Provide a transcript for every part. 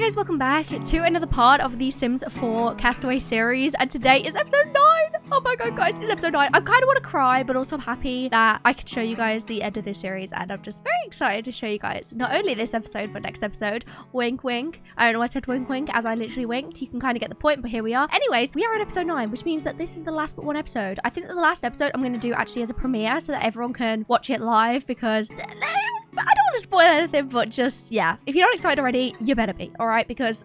guys, welcome back to another part of the Sims 4 Castaway series, and today is episode 9. Oh my god, guys, it's episode 9. I kind of want to cry, but also I'm happy that I can show you guys the end of this series, and I'm just very excited to show you guys not only this episode, but next episode. Wink, wink. I don't know why I said wink, wink, as I literally winked. You can kind of get the point, but here we are. Anyways, we are at episode 9, which means that this is the last but one episode. I think that the last episode I'm going to do actually as a premiere so that everyone can watch it live, because I don't want to spoil anything, but just, yeah. If you're not excited already, you better be, all right? Because,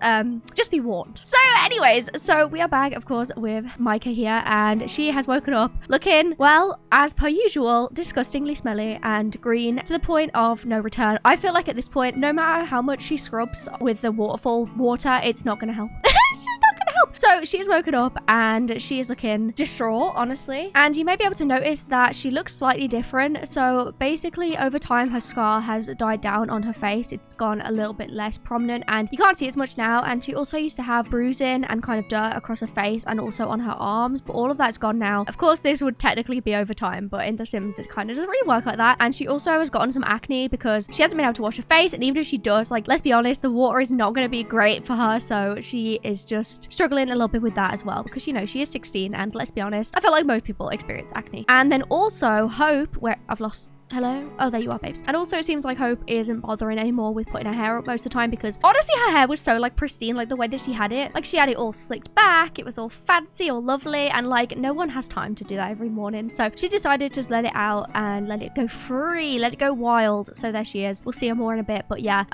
just be warned. So, anyways, so we are back, of course, with Micah here, and she has woken up looking, well, as per usual, disgustingly smelly and green to the point of no return. I feel like at this point, no matter how much she scrubs with the waterfall water, it's not going to help. It's just not going to help. So she is woken up and she is looking distraught, honestly. And you may be able to notice that she looks slightly different. So basically over time, her scar has died down on her face. It's gone a little bit less prominent and you can't see as much now. And she also used to have bruising and kind of dirt across her face and also on her arms, but all of that's gone now. Of course, this would technically be over time, but in The Sims, it kind of doesn't really work like that. And she also has gotten some acne because she hasn't been able to wash her face. And even if she does, like, let's be honest, the water is not going to be great for her. So she is just struggling a little bit with that as well, because, you know, she is 16 and let's be honest, I feel like most people experience acne. And then also Hope, where I've lost... Hello? Oh, there you are, babes. And also it seems like Hope isn't bothering anymore with putting her hair up most of the time, because honestly her hair was so like pristine, like the way that she had it. Like she had it all slicked back, it was all fancy, all lovely, and like no one has time to do that every morning. So she decided to just let it out and let it go free, let it go wild. So there she is. We'll see her more in a bit, but yeah.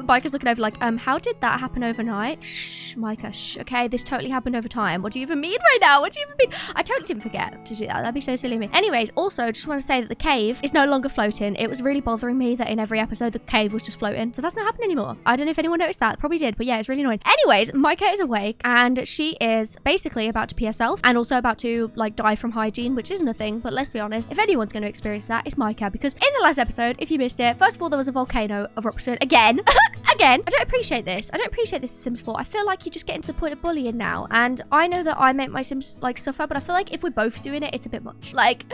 Micah's looking over like, how did that happen overnight? Shh, Micah, shh. Okay, this totally happened over time. What do you even mean right now? What do you even mean? I totally didn't forget to do that. That'd be so silly of me. Anyways, also just want to say that the cave is no longer floating. It was really bothering me that in every episode the cave was just floating, so that's not happening anymore. I don't know if anyone noticed that. Probably did, but yeah, it's really annoying. Anyways, Micah is awake and she is basically about to pee herself and also about to like die from hygiene, which isn't a thing, but let's be honest, if anyone's going to experience that, it's Micah, because in the last episode, if you missed it, first of all there was a volcano eruption again. Again, I don't appreciate this. I don't appreciate this Sims 4. I feel like you're just getting to the point of bullying now, and I know that I make my Sims like suffer, but I feel like if we're both doing it, it's a bit much. Like,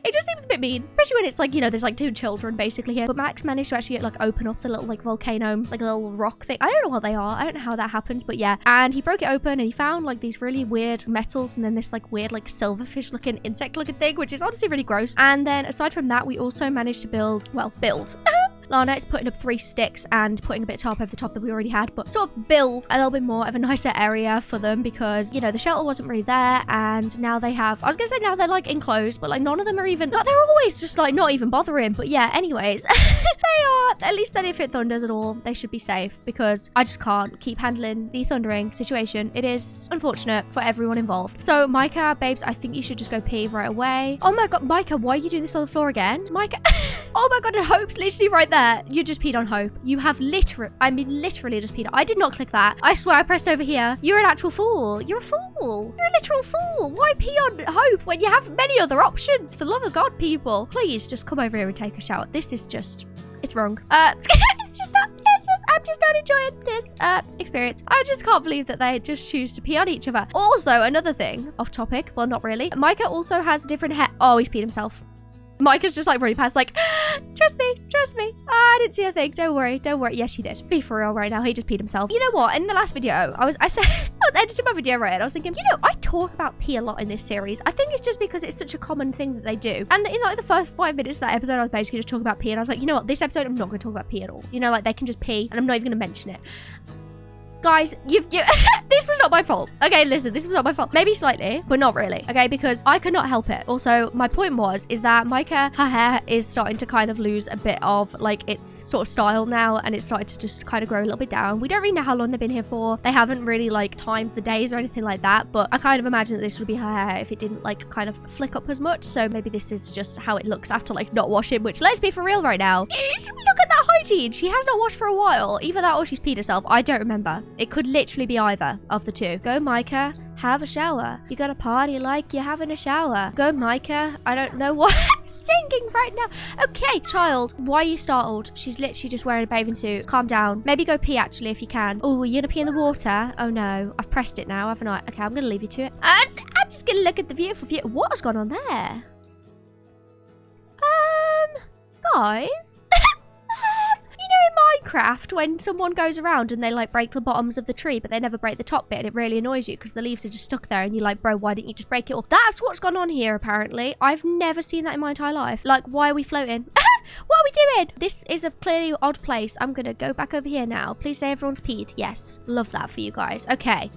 it just seems a bit mean, especially when it's like, you know, there's like 2 children basically here. But Max managed to actually like open up the little like volcano, like a little rock thing. I don't know what they are. I don't know how that happens, but yeah. And he broke it open and he found like these really weird metals and then this like weird like silverfish looking insect looking thing, which is honestly really gross. And then aside from that, we also managed to build. Lana is putting up 3 sticks and putting a bit of tarp over the top that we already had, but sort of build a little bit more of a nicer area for them because, you know, the shelter wasn't really there, and now they have, I was gonna say now they're like enclosed, but like none of them are even, no, they're always just like not even bothering, but yeah, anyways, they are, at least then if it thunders at all, they should be safe, because I just can't keep handling the thundering situation. It is unfortunate for everyone involved. So Micah, babes, I think you should just go pee right away. Oh my god, Micah, why are you doing this on the floor again? Micah, oh my god, and Hope's literally right there. You just peed on Hope. You have literally just peed. I did not click that. I swear I pressed over here. You're an actual fool. You're a fool. You're a literal fool. Why pee on Hope when you have many other options? For the love of God, people. Please just come over here and take a shower. This is just, it's wrong. I'm just not enjoying this experience. I just can't believe that they just choose to pee on each other. Also, another thing, off topic, well, not really. Micah also has different hair. Oh, he's peed himself. Micah's just like running past like, trust me. I didn't see a thing. Don't worry. Yes, you did. Be for real right now. He just peed himself. You know what? In the last video, I was editing my video, right? And I was thinking, you know, I talk about pee a lot in this series. I think it's just because it's such a common thing that they do. And in like the first 5 minutes of that episode, I was basically just talking about pee. And I was like, you know what? This episode, I'm not going to talk about pee at all. You know, like they can just pee and I'm not even going to mention it. Guys, this was not my fault. Okay, listen, this was not my fault. Maybe slightly, but not really. Okay, because I could not help it. Also, my point is that Micah, her hair is starting to kind of lose a bit of like its sort of style now, and it's started to just kind of grow a little bit down. We don't really know how long they've been here for. They haven't really like timed the days or anything like that, but I kind of imagine that this would be her hair if it didn't like kind of flick up as much. So maybe this is just how it looks after like not washing, which let's be for real right now. Look at that hygiene. She has not washed for a while. Either that or she's peed herself. I don't remember. It could literally be either of the two. Go, Micah. Have a shower. You got a party like you're having a shower. Go, Micah. I don't know what I'm singing right now. Okay, child. Why are you startled? She's literally just wearing a bathing suit. Calm down. Maybe go pee, actually, if you can. Oh, you're gonna pee in the water? Oh, no. I've pressed it now, haven't I? Okay, I'm gonna leave you to it. I'm just gonna look at the beautiful view. What has gone on there? Guys? You know, in my Minecraft when someone goes around and they like break the bottoms of the tree, but they never break the top bit, and it really annoys you because the leaves are just stuck there, and you're like, bro, why didn't you just break it all? That's what's gone on here, apparently. I've never seen that in my entire life. Like, why are we floating? What are we doing? This is a clearly odd place. I'm gonna go back over here now. Please say everyone's peed. Yes. Love that for you guys. Okay.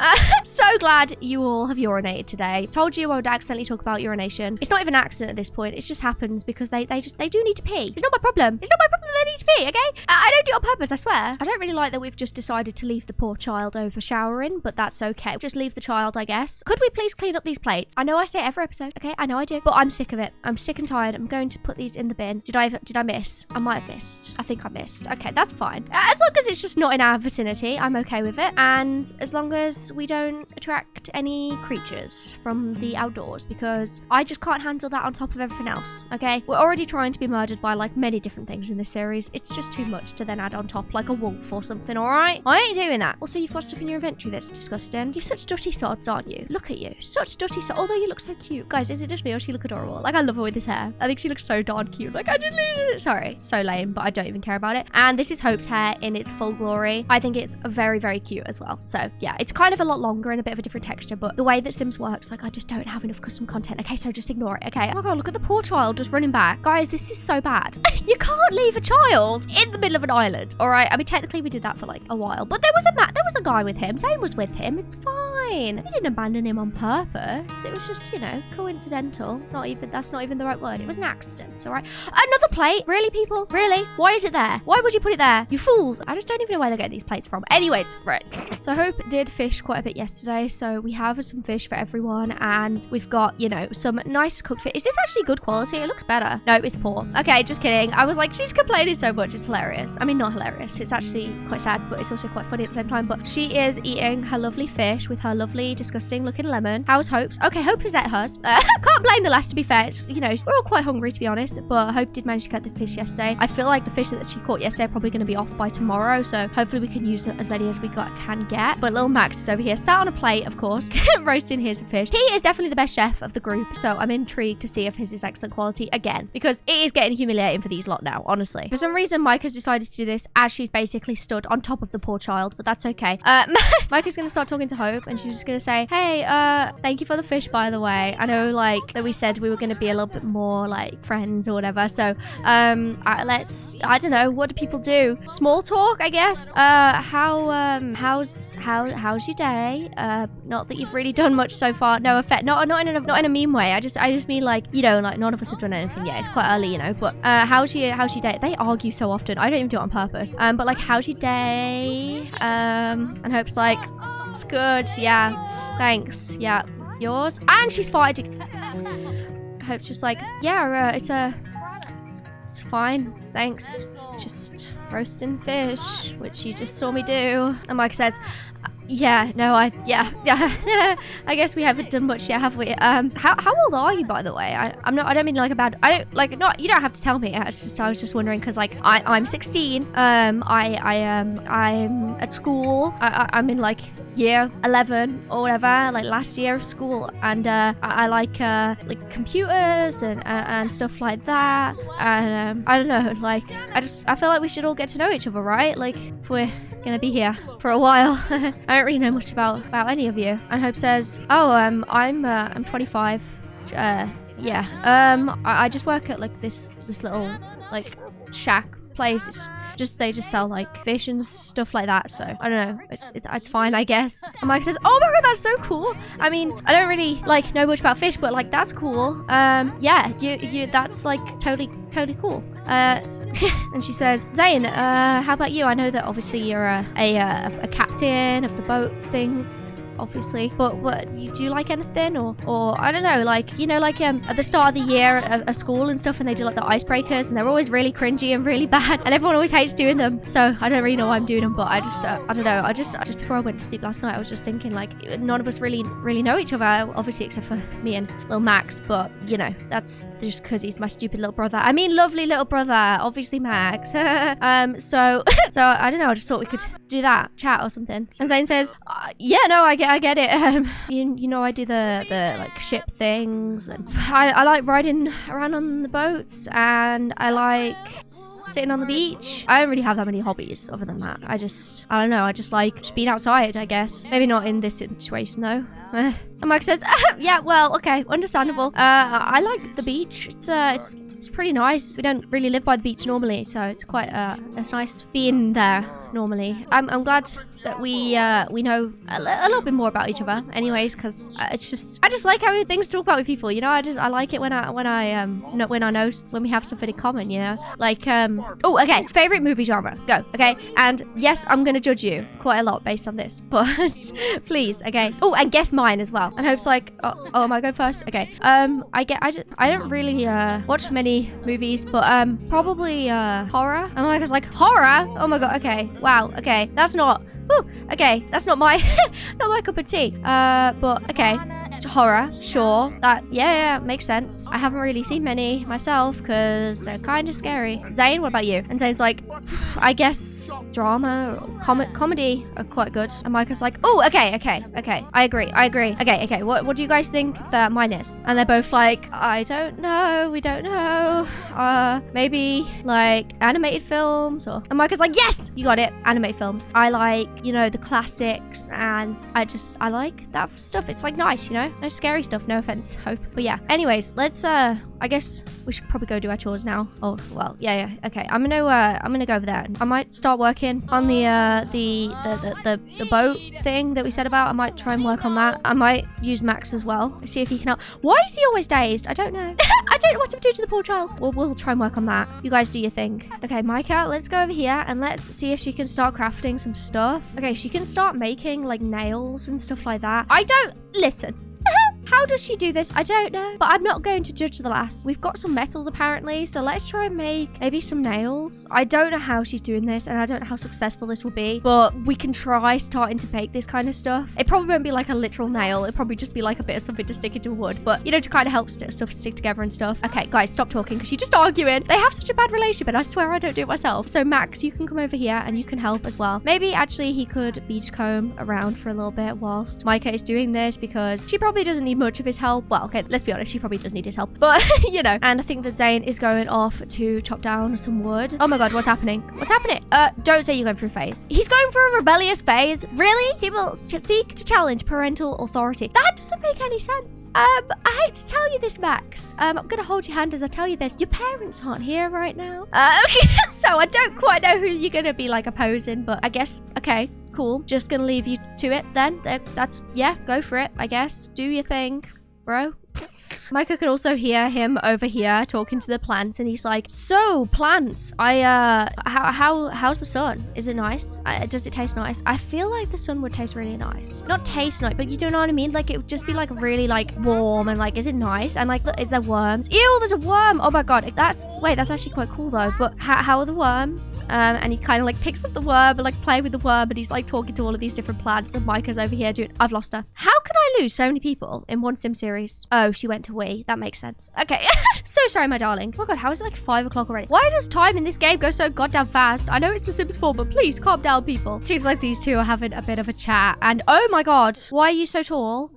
So glad you all have urinated today. Told you I would accidentally talk about urination. It's not even an accident at this point. It just happens because they do need to pee. It's not my problem. It's not my problem that they need to pee, okay? I don't do it on purpose, I swear. I don't really like that we've just decided to leave the poor child over showering, but that's okay. Just leave the child, I guess. Could we please clean up these plates? I know I say it every episode, okay? I know I do, but I'm sick of it. I'm sick and tired. I'm going to put these in the bin. Did I miss? I might have missed. I think I missed. Okay, that's fine. As long as it's just not in our vicinity, I'm okay with it. And as long as we don't attract any creatures from the outdoors, because I just can't handle that on top of everything else, okay? We're already trying to be murdered by like many different things in this series. It's just too much to then add on top like a wolf or something, all right? I ain't doing that. Also, you've got stuff in your inventory that's disgusting. You're such dirty sods, aren't you? Look at you. Such dirty sods. Although you look so cute. Guys, is it just me or does she look adorable? Like, I love her with this hair. I think she looks so darn cute. Like, I just... Sorry. So lame, but I don't even care about it. And this is Hope's hair in its full glory. I think it's very, very cute as well. So yeah, it's kind of a lot longer and a bit of a different texture, but the way that Sims works, like, I just don't have enough custom content. Okay, so just ignore it, okay? Oh my god, look at the poor child just running back. Guys, this is so bad. You can't leave a child in the middle of an island, all right? I mean, technically we did that for like a while, but there was a guy with him. Zane was with him. It's fine. We didn't abandon him on purpose. It was just, you know, coincidental. That's not even the right word. It was an accident, all right? Another plate? Really, people? Really? Why is it there? Why would you put it there? You fools. I just don't even know where they're getting these plates from. Anyways, right. So Hope did fish quite a bit yesterday, so we have some fish for everyone, and we've got, you know, some nice cooked fish. Is this actually good quality? It looks better. No, it's poor. Okay, just kidding. I was like, she's complaining so much. It's hilarious. I mean, not hilarious. It's actually quite sad, but it's also quite funny at the same time. But she is eating her lovely fish with her lovely, disgusting looking lemon. How's Hope's? Okay, Hope is at hers. Can't blame the lass, to be fair. It's, you know, we're all quite hungry, to be honest, but Hope did manage to get the fish yesterday. I feel like the fish that she caught yesterday are probably going to be off by tomorrow, so hopefully we can use as many as we can get. But little Max is over here, sat on a plate, of course, roasting his fish. He is definitely the best chef of the group, so I'm intrigued to see if his is excellent quality again, because it is getting humiliating for these lot now, honestly. For some reason, Micah's decided to do this as she's basically stood on top of the poor child, but that's okay. Micah's going to start talking to Hope, and she's just going to say, hey, thank you for the fish, by the way. I know, like, that we said we were going to be a little bit more, like, friends or whatever, so, I don't know, what do people do? Small talk, I guess. How's your day? Not that you've really done much so far. No effect. Not in a mean way. I just mean, like, you know, like, none of us have done anything yet. It's quite early, you know. But how's your day? They argue so often. I don't even do it on purpose. But like, how's your day? And Hope's like, it's good. Yeah. Thanks. Yeah. Yours? And she's fighting. Hope's just like, yeah. It's fine. Thanks. Just roasting fish, which you just saw me do. And Mike says, yeah, no, I guess we haven't done much yet, have we? How old are you, by the way? I don't mean like about, you don't have to tell me. I was just wondering, because like I'm 16. I'm at school. I'm in like year 11 or whatever, like last year of school, and I like computers and stuff like that. And I don't know, like I feel like we should all get to know each other, right? Like, if we're gonna be here for a while. I don't really know much about any of you. And Hope says, oh, I'm 25. Yeah. I just work at like this little like shack place. It's just, they just sell like fish and stuff like that, so I don't know, it's fine, I guess. And Mike says, oh my god, that's so cool. I mean, I don't really like know much about fish, but like that's cool. Yeah, you that's like totally cool. And she says, Zane, how about you? I know that obviously you're a captain of the boat things, obviously, but do you like anything, or I don't know, like, you know, like at the start of the year at school and stuff, and they do like the icebreakers, and they're always really cringy and really bad, and everyone always hates doing them, so I don't really know why I'm doing them, but I don't know, I just before I went to sleep last night, I was just thinking, like, none of us really know each other, obviously, except for me and little Max, but you know, that's just because he's my stupid little brother. I mean, lovely little brother, obviously Max. So I don't know, I just thought we could do that, chat or something. And Zane says, yeah, no, I I get it. You know, I do the like ship things, and I like riding around on the boats, and I like sitting on the beach. I don't really have that many hobbies other than that. I don't know. I just like just being outside, I guess. Maybe not in this situation though. And Mike says, yeah, well, okay, understandable. I like the beach. It's pretty nice. We don't really live by the beach normally, so it's quite it's nice being there normally. I'm glad that we know a little bit more about each other anyways, because I just like having things to talk about with people, you know. I like it when we have something in common, you know, like oh, okay, favorite movie genre, go. Okay, and yes, I'm gonna judge you quite a lot based on this, but please, okay. Oh, and guess mine as well. And Hope's like, oh, am I going first? Okay, I don't really watch many movies, but probably horror. And Michael's like, horror? Oh my god, okay, wow, okay, that's not okay, that's not my not my cup of tea. But okay, horror, sure. That yeah, makes sense. I haven't really seen many myself because they're kind of scary. Zane, what about you? And Zane's like, I guess drama, comedy are quite good. And Micah's like, oh, okay. I agree. Okay, what do you guys think that mine is? And they're both like, I don't know. We don't know. Maybe like animated films or. And Micah's like, yes, you got it. Animated films. I like, you know, the classics, and I like that stuff. It's like nice, you know. No scary stuff, no offense, Hope. But yeah, anyways, let's I guess we should probably go do our chores now. Oh well, yeah, okay. I'm gonna go over there. I might start working on the boat thing that we said about. I might try and work on that. I might use Max as well, see if he can help. Why is he always dazed? I don't know. I don't know what to do to the poor child. We'll try and work on that. You guys do your thing. Okay, Micah, let's go over here and let's see if she can start crafting some stuff. Okay, she can start making like nails and stuff like that. Listen. How does she do this? I don't know. But I'm not going to judge the lass. We've got some metals apparently, so let's try and make maybe some nails. I don't know how she's doing this, and I don't know how successful this will be, but we can try starting to make this kind of stuff. It probably won't be like a literal nail. It'll probably just be like a bit of something to stick into wood, but you know, to kind of help stuff stick together and stuff. Okay, guys, stop talking because you're just arguing. They have such a bad relationship, and I swear I don't do it myself. So Max, you can come over here and you can help as well. Maybe actually he could beachcomb around for a little bit whilst Micah is doing this, because she probably doesn't need much of his help. Well, okay, let's be honest, she probably does need his help, but you know. And I think that Zane is going off to chop down some wood. Oh my god, what's happening? What's happening? Don't say you're going through a phase. He's going through a rebellious phase. Really? He will seek to challenge parental authority. That doesn't make any sense. I hate to tell you this, Max. I'm gonna hold your hand as I tell you this. Your parents aren't here right now. Okay, so I don't quite know who you're gonna be like opposing, but I guess, okay, cool. Just gonna leave you to it then. That's, yeah, go for it, I guess. Do your thing, bro. Micah can also hear him over here talking to the plants, and he's like, so plants, how's the sun? Is it nice? Does it taste nice? I feel like the sun would taste really nice. Not taste nice, but you don't know what I mean? Like, it would just be like really like warm, and like, is it nice? And like, is there worms? Ew, there's a worm. Oh my god, that's actually quite cool though. But how are the worms? And he kind of like picks up the worm and like play with the worm, and he's like talking to all of these different plants, and Micah's over here doing, I've lost her. How can I lose so many people in one sim series? Oh, she went to Wii. That makes sense. Okay. So sorry, my darling. Oh my god, how is it like 5 o'clock already? Why does time in this game go so goddamn fast? I know it's The Sims 4, but please calm down, people. Seems like these two are having a bit of a chat. And oh my god, why are you so tall?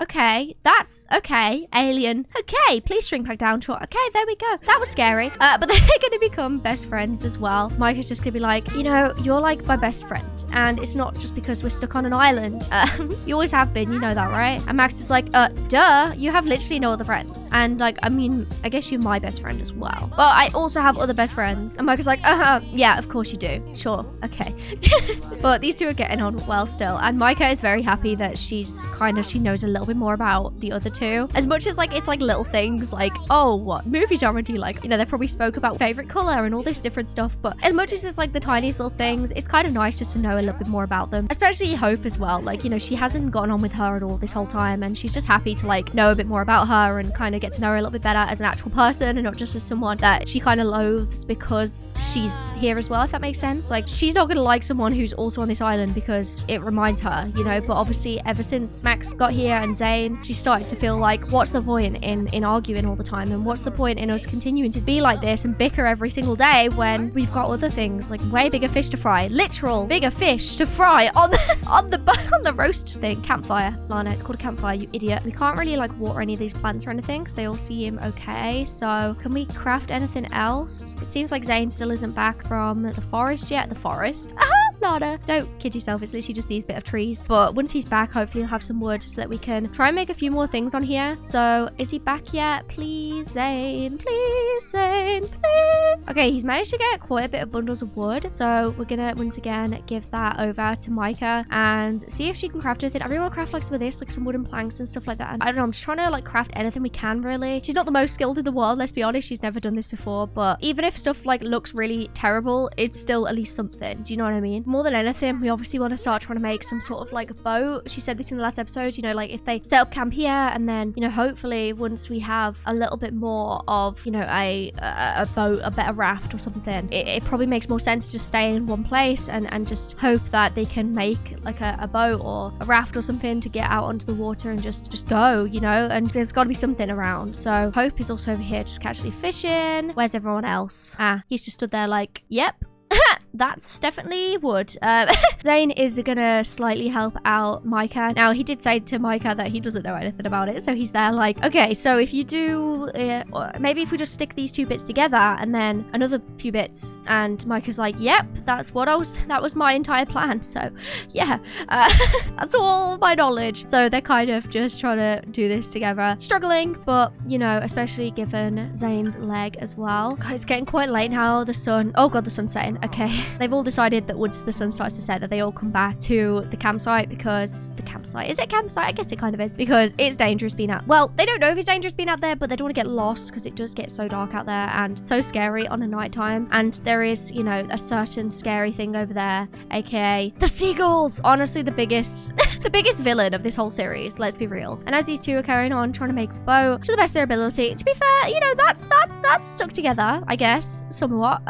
Okay, that's okay, alien. Okay, please shrink back down short. Okay, there we go. That was scary. But they're gonna become best friends as well. Micah's just gonna be like, you know, you're like my best friend, and it's not just because we're stuck on an island. You always have been, you know that, right? And Max is like, duh, you have literally no other friends. And like, I mean, I guess you're my best friend as well. But I also have other best friends. And Micah's like, yeah, of course you do. Sure, okay. But these two are getting on well still. And Micah is very happy that she knows a little bit more about the other two, as much as like it's like little things like, oh, what movie genre do you like? You know, they probably spoke about favorite color and all this different stuff, but as much as it's like the tiniest little things, it's kind of nice just to know a little bit more about them, especially Hope as well. Like, you know, she hasn't gotten on with her at all this whole time, and she's just happy to like know a bit more about her and kind of get to know her a little bit better as an actual person, and not just as someone that she kind of loathes because she's here as well, if that makes sense. Like, she's not gonna like someone who's also on this island because it reminds her, you know. But obviously ever since Max got here and Zane, she started to feel like, what's the point in arguing all the time? And what's the point in us continuing to be like this and bicker every single day when we've got other things, like way bigger fish to fry, literal bigger fish to fry on the roast thing, campfire. Lana, it's called a campfire, you idiot. We can't really like water any of these plants or anything because they all seem okay. So can we craft anything else? It seems like Zane still isn't back from the forest yet. The forest? Lana, don't kid yourself, it's literally just these bit of trees. But once he's back, hopefully he'll have some wood so that we can try and make a few more things on here. So is he back yet? Please, Zane, please, Zane, please. Okay, he's managed to get quite a bit of bundles of wood. So we're gonna once again give that over to Micah and see if she can craft anything. I really want to craft like some of this, like some wooden planks and stuff like that. And I don't know, I'm just trying to like craft anything we can really. She's not the most skilled in the world, let's be honest. She's never done this before, but even if stuff like looks really terrible, it's still at least something. Do you know what I mean? More than anything, we obviously want to start trying to make some sort of like a boat. She said this in the last episode, you know, like if they set up camp here and then, you know, hopefully once we have a little bit more of, you know, a boat, a better raft or something, it probably makes more sense to just stay in one place and just hope that they can make like a boat or a raft or something to get out onto the water and just go, you know, and there's got to be something around. So Hope is also over here just casually fishing. Where's everyone else? He's just stood there like, yep. That's definitely wood. Zane is gonna slightly help out Micah. Now, he did say to Micah that he doesn't know anything about it, so he's there like, okay, so if you do, maybe if we just stick these two bits together and then another few bits, and Micah's like, yep, that was my entire plan, so yeah, that's all my knowledge. So they're kind of just trying to do this together, struggling, but, you know, especially given Zane's leg as well. God, it's getting quite late now, the sun, oh god, the sun's setting, okay. They've all decided that once the sun starts to set that they all come back to the campsite because the campsite, is it a campsite? I guess it kind of is because it's dangerous being out. Well, they don't know if it's dangerous being out there, but they don't want to get lost because it does get so dark out there and so scary on a nighttime. And there is, you know, a certain scary thing over there, aka the seagulls. Honestly, the biggest the biggest villain of this whole series, let's be real. And as these two are carrying on trying to make the boat to the best of their ability, to be fair, you know, that's stuck together, I guess, somewhat.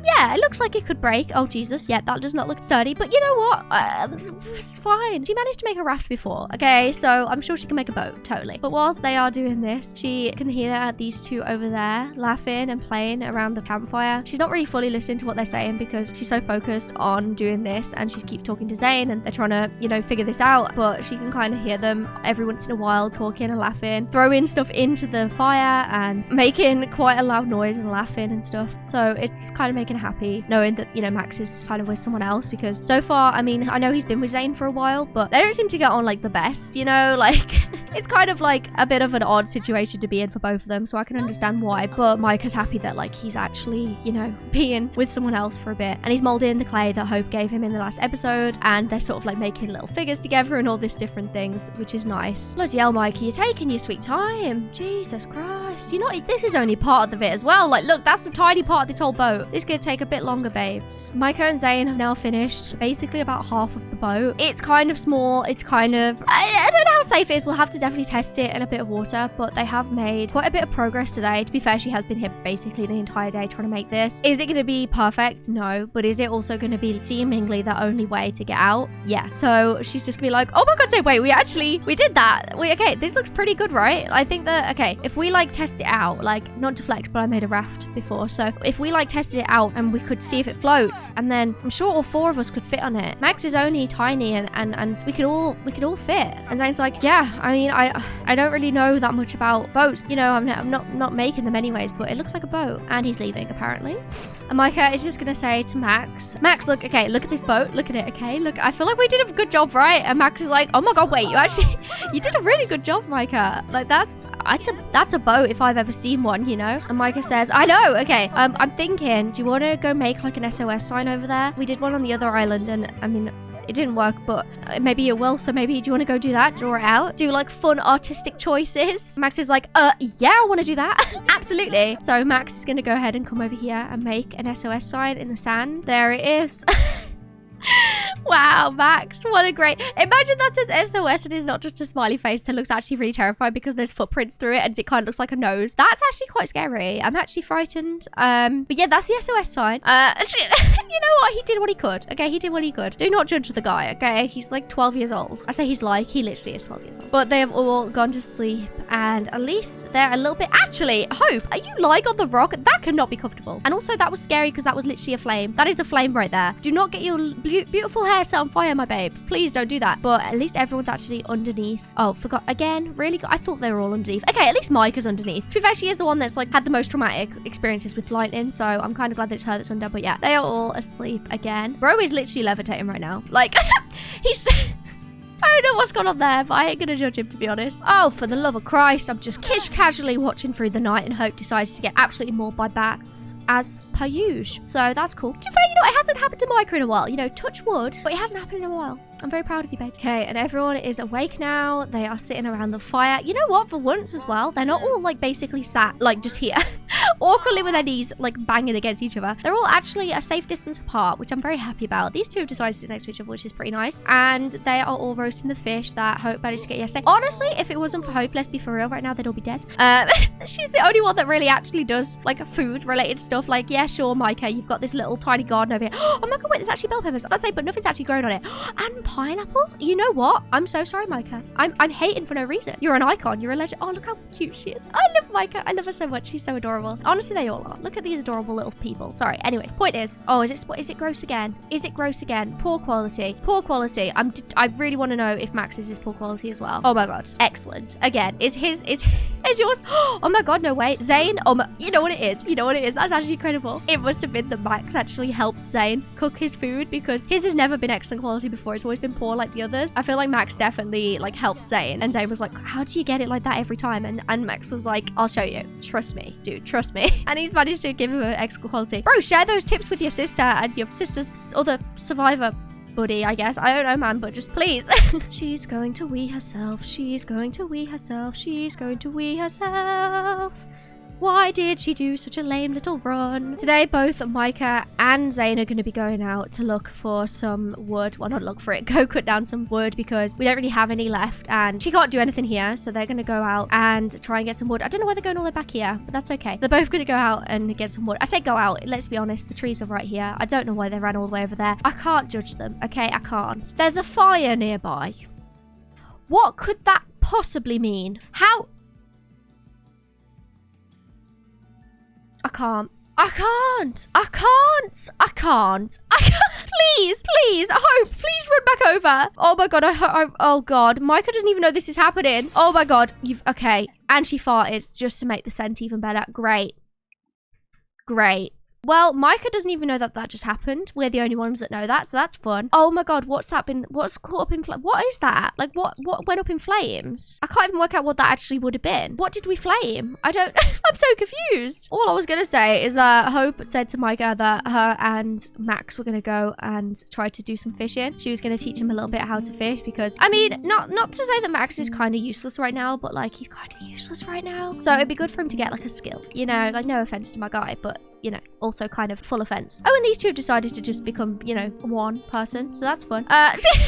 Yeah, it looks like it could break. Oh, Jesus. Yeah, that does not look sturdy. But you know what? It's fine. She managed to make a raft before. Okay, so I'm sure she can make a boat. Totally. But whilst they are doing this, she can hear these two over there laughing and playing around the campfire. She's not really fully listening to what they're saying because she's so focused on doing this and she keeps talking to Zane and they're trying to, you know, figure this out. But she can kind of hear them every once in a while talking and laughing, throwing stuff into the fire and making quite a loud noise and laughing and stuff. So it's kind of making her happy knowing that, you know, Max is kind of with someone else because so far, I mean, I know he's been with Zane for a while, but they don't seem to get on like the best, you know, like it's kind of like a bit of an odd situation to be in for both of them, so I can understand why. But Micah's happy that like he's actually, you know, being with someone else for a bit, and he's molding the clay that Hope gave him in the last episode, and they're sort of like making little figures together and all this different things, which is nice. Bloody hell, Mikey, you're taking your sweet time. Jesus Christ. You know, this is only part of the bit as well. Like, look, that's a tiny part of this whole boat. It's gonna take a bit longer, babes. Micah and Zane have now finished basically about half of the boat. It's kind of small. It's kind of, I don't know how safe it is. We'll have to definitely test it in a bit of water, but they have made quite a bit of progress today. To be fair, she has been here basically the entire day trying to make this. Is it going to be perfect? No. But is it also going to be seemingly the only way to get out? Yeah. So she's just gonna be like, oh my god, so wait, we did that. Okay, this looks pretty good, right? I think that, okay, if we like test it out, like, not to flex, but I made a raft before, so if we like tested it out and we could see if it floats, and then I'm sure all four of us could fit on it. Max is only tiny and we could all fit. And Zane's like, yeah, I mean, I don't really know that much about boats, you know, I'm not making them anyways, but it looks like a boat. And he's leaving apparently. And Micah is just gonna say to Max, look, okay, look at this boat, look at it, okay, look, I feel like we did a good job, right? And Max is like, oh my god, wait, you did a really good job, Micah. Like, that's a boat if I've ever seen one, you know? And Micah says, I know, okay, I'm thinking, do you want to go make like an SOS sign over there? We did one on the other island, and I mean, it didn't work, but maybe it will. So maybe, do you want to go do that? Draw it out? Do like fun artistic choices? Max is like, yeah, I want to do that. Absolutely. So Max is going to go ahead and come over here and make an SOS sign in the sand. There it is. Wow, Max, what a great... Imagine that says SOS and it's not just a smiley face that looks actually really terrifying because there's footprints through it and it kind of looks like a nose. That's actually quite scary. I'm actually frightened. But yeah, that's the SOS sign. You know what? He did what he could. Okay, he did what he could. Do not judge the guy, okay? He's like 12 years old. I say he's like, he literally is 12 years old. But they have all gone to sleep and at least they're a little bit... Actually, Hope, are you lying on the rock? That cannot be comfortable. And also that was scary because that was literally a flame. That is a flame right there. Do not get your beautiful hair set on fire, my babes. Please don't do that. But at least everyone's actually underneath. Oh, forgot again. Really? I thought they were all underneath. Okay, at least Micah's underneath. To be fair, she is the one that's like had the most traumatic experiences with lightning. So I'm kind of glad that it's her that's under. But yeah, they are all asleep again. Bro is literally levitating right now. Like, he's... I don't know what's going on there, but I ain't gonna judge him, to be honest. Oh, for the love of Christ, I'm just casually watching through the night and Hope decides to get absolutely mauled by bats, as per usual. So that's cool. To be fair, you know, it hasn't happened to Micah in a while. You know, touch wood, but it hasn't happened in a while. I'm very proud of you, babe. Okay, and everyone is awake now. They are sitting around the fire. You know what? For once as well, they're not all like basically sat like just here, awkwardly with their knees like banging against each other. They're all actually a safe distance apart, which I'm very happy about. These two have decided to sit next to each other, which is pretty nice. And they are all roasting the fish that Hope managed to get yesterday. Honestly, if it wasn't for Hope, let's be for real, right now they'd all be dead. She's the only one that really actually does like food related stuff. Like, yeah, sure, Micah, you've got this little tiny garden over here. Oh my god, wait, there's actually bell peppers. I was about to say, but nothing's actually grown on it. And pineapples? You know what? I'm so sorry, Micah. I'm hating for no reason. You're an icon. You're a legend. Oh, look how cute she is. I love Micah. I love her so much. She's so adorable. Honestly, they all are. Look at these adorable little people. Sorry. Anyway, point is, oh, is it gross again? Is it gross again? Poor quality. Poor quality. I really want to know if Max's is poor quality as well. Oh my god. Excellent. Again, is yours? Oh my god, no way. Zane, oh my, you know what it is. You know what it is. That's actually incredible. It must have been that Max actually helped Zane cook his food because his has never been excellent quality before. It's always been poor like the others. I feel like Max definitely like helped Zane and Zane was like, how do you get it like that every time? And Max was like, I'll show you. Trust me, dude, trust me. And he's managed to give him an excellent quality. Bro, share those tips with your sister and your sister's other survivor buddy, I guess. I don't know, man, but just please. She's going to wee herself. She's going to wee herself. She's going to wee herself. Why did she do such a lame little run? Today, both Micah and Zane are going to be going out to look for some wood. Well, not look for it. Go cut down some wood because we don't really have any left and she can't do anything here. So they're going to go out and try and get some wood. I don't know why they're going all the way back here, but that's okay. They're both going to go out and get some wood. I say go out. Let's be honest. The trees are right here. I don't know why they ran all the way over there. I can't judge them. Okay, I can't. There's a fire nearby. What could that possibly mean? How... I can't. Please, Hope, please run back over. Oh my god, oh god. Micah doesn't even know this is happening. Oh my god, okay. And she farted just to make the scent even better. Great. Well, Micah doesn't even know that that just happened. We're the only ones that know that, so that's fun. Oh my god, what's caught up in flames? What is that? Like, what went up in flames? I can't even work out what that actually would have been. What did we flame? I'm so confused. All I was gonna say is that Hope said to Micah that her and Max were gonna go and try to do some fishing. She was gonna teach him a little bit how to fish because, I mean, not to say that Max is kind of useless right now, but like, he's kind of useless right now. So it'd be good for him to get like a skill, you know, like no offense to my guy, but you know, also kind of full offense. Oh, and these two have decided to just become, you know, one person. So that's fun.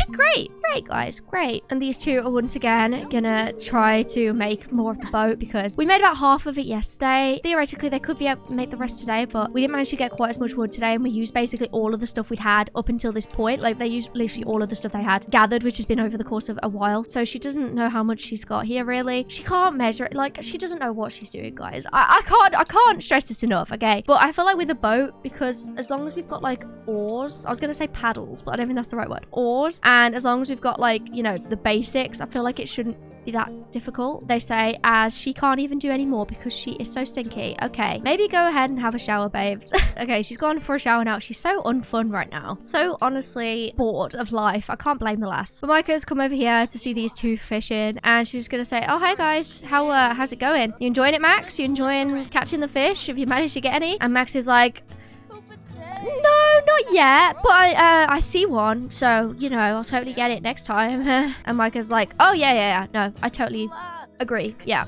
Great, guys, great. And these two are once again gonna try to make more of the boat because we made about half of it yesterday. Theoretically, they could be able to make the rest today, but we didn't manage to get quite as much wood today. And we used basically all of the stuff we'd had up until this point. Like, they used literally all of the stuff they had gathered, which has been over the course of a while. So she doesn't know how much she's got here, really. She can't measure it. Like, she doesn't know what she's doing, guys. I can't stress this enough, okay? But I feel like with a boat, because as long as we've got like oars, I was gonna say paddles, but I don't think that's the right word, oars, and as long as we've got like, you know, the basics, I feel like it shouldn't be that difficult. They say, as she can't even do any more because she is so stinky. Okay, maybe go ahead and have a shower, babes. Okay, she's gone for a shower now. She's so unfun right now, so honestly bored of life. I can't blame the lass. But Micah's come over here to see these two fishing and she's gonna say, oh, hi guys, how's it going? You enjoying it, Max? You enjoying catching the fish? Have you managed to get any? And Max is like, no, not yet, but I see one, so, you know, I'll totally get it next time. And Micah's like, oh, yeah, no, I totally Agree. Yeah.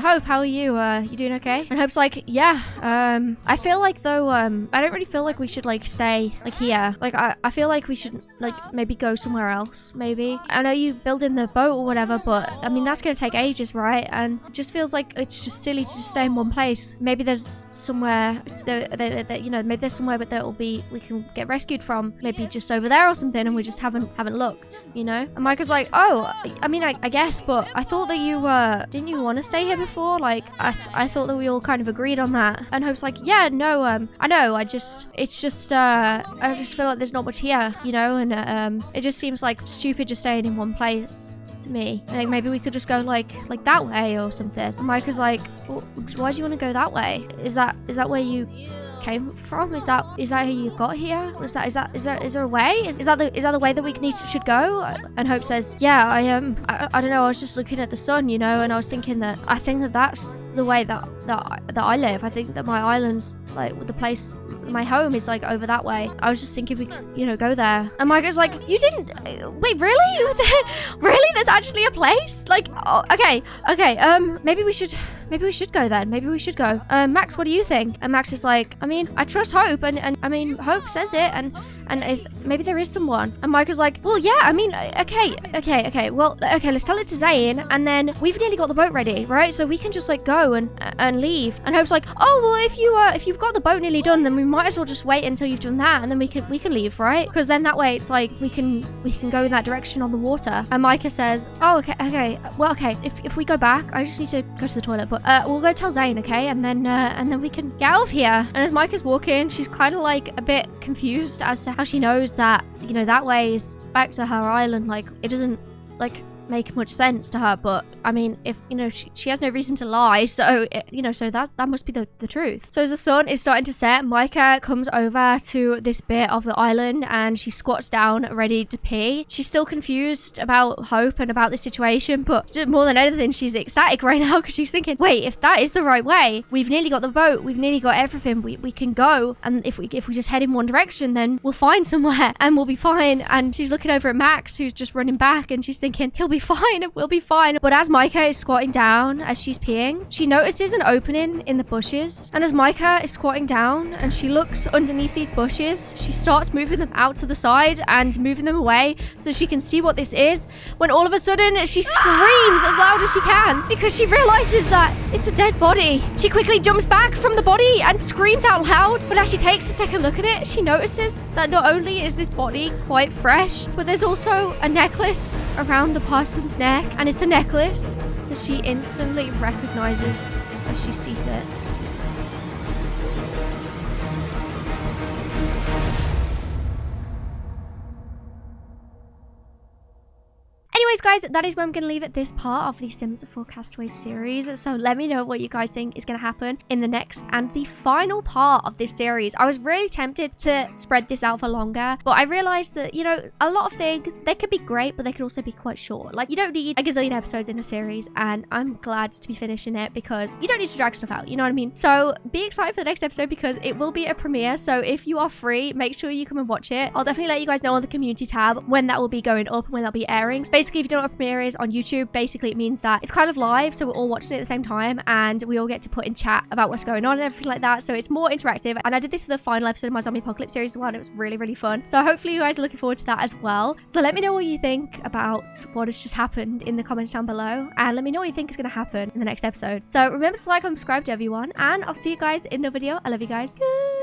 Hope, how are you? You doing okay? And Hope's like, yeah. I feel like though, I don't really feel like we should like stay like here. Like I feel like we should like maybe go somewhere else. Maybe. I know you building the boat or whatever, but I mean that's gonna take ages, right? And it just feels like it's just silly to just stay in one place. Maybe there's somewhere that you know, maybe there's somewhere that we can get rescued from. Maybe just over there or something, and we just haven't looked, you know? And Micah's like, oh, I mean, I guess, but I thought that you didn't you want to stay here before? Like, I thought that we all kind of agreed on that. And Hope's like, yeah, no, I know, I just feel like there's not much here, you know? And it just seems like stupid just staying in one place to me. I think maybe we could just go like that way or something. And Micah's like, well, why do you want to go that way? Is that where you came from? Is that how you got here? Is there a way? Is that the way that we should go? And Hope says, yeah, I don't know, I was just looking at the sun, you know, and I was thinking that I think that's the way that I live. I think that my island's like the place, my home is like over that way. I was just thinking we could, you know, go there. And Micah's like, you didn't wait, really? Really? There's actually a place? Like, oh, okay, maybe we should go then. Maybe we should go. Max, what do you think? And Max is like, I mean, I trust Hope, and I mean, Hope says it, and if maybe there is someone. And Micah's like, well, yeah, I mean, okay. Well, okay, let's tell it to Zane, and then we've nearly got the boat ready, right? So we can just like go and leave. And Hope's like, oh, well, if you've got the boat nearly done, then we might as well just wait until you've done that, and then we can leave, right? Because then that way it's like we can go in that direction on the water. And Micah says, oh, okay. Well, okay. If we go back, I just need to go to the toilet, but we'll go tell Zane, okay? And then we can get out of here. And as Micah's walking, she's kind of like a bit confused as to how she knows that, you know, that way is back to her island. Like, it doesn't like make much sense to her, but I mean, if you know, she has no reason to lie, so you know, so that must be the truth. So as the sun is starting to set, Micah comes over to this bit of the island and she squats down ready to pee. She's still confused about Hope and about the situation, but more than anything, she's ecstatic right now because she's thinking, wait, if that is the right way, we've nearly got the boat, we've nearly got everything, we can go, and if we just head in one direction, then we'll find somewhere and we'll be fine. And she's looking over at Max, who's just running back, and she's thinking, he'll be fine, we'll be fine. But as Micah is squatting down as she's peeing, she notices an opening in the bushes, and as Micah is squatting down and she looks underneath these bushes, she starts moving them out to the side and moving them away so she can see what this is, when all of a sudden she screams as loud as she can because she realizes that it's a dead body. She quickly jumps back from the body and screams out loud, but as she takes a second look at it, she notices that not only is this body quite fresh, but there's also a necklace around the person's neck, and it's a necklace that she instantly recognizes as she sees it. Anyways, guys, that is where I'm going to leave it, this part of the Sims 4 Castaway series. So let me know what you guys think is going to happen in the next and the final part of this series. I was really tempted to spread this out for longer, but I realized that, you know, a lot of things, they could be great, but they could also be quite short. Like, you don't need a gazillion episodes in a series, and I'm glad to be finishing it because you don't need to drag stuff out, you know what I mean? So be excited for the next episode because it will be a premiere. So if you are free, make sure you come and watch it. I'll definitely let you guys know on the community tab when that will be going up and when that'll be airing. So basically, if you don't know what a premiere is on YouTube, basically it means that it's kind of live, so we're all watching it at the same time and we all get to put in chat about what's going on and everything like that. So it's more interactive, and I did this for the final episode of my zombie apocalypse series as well, and it was really, really fun. So hopefully you guys are looking forward to that as well. So let me know what you think about what has just happened in the comments down below, and let me know what you think is going to happen in the next episode. So remember to like and subscribe to everyone, and I'll see you guys in the video. I love you guys. Goodbye.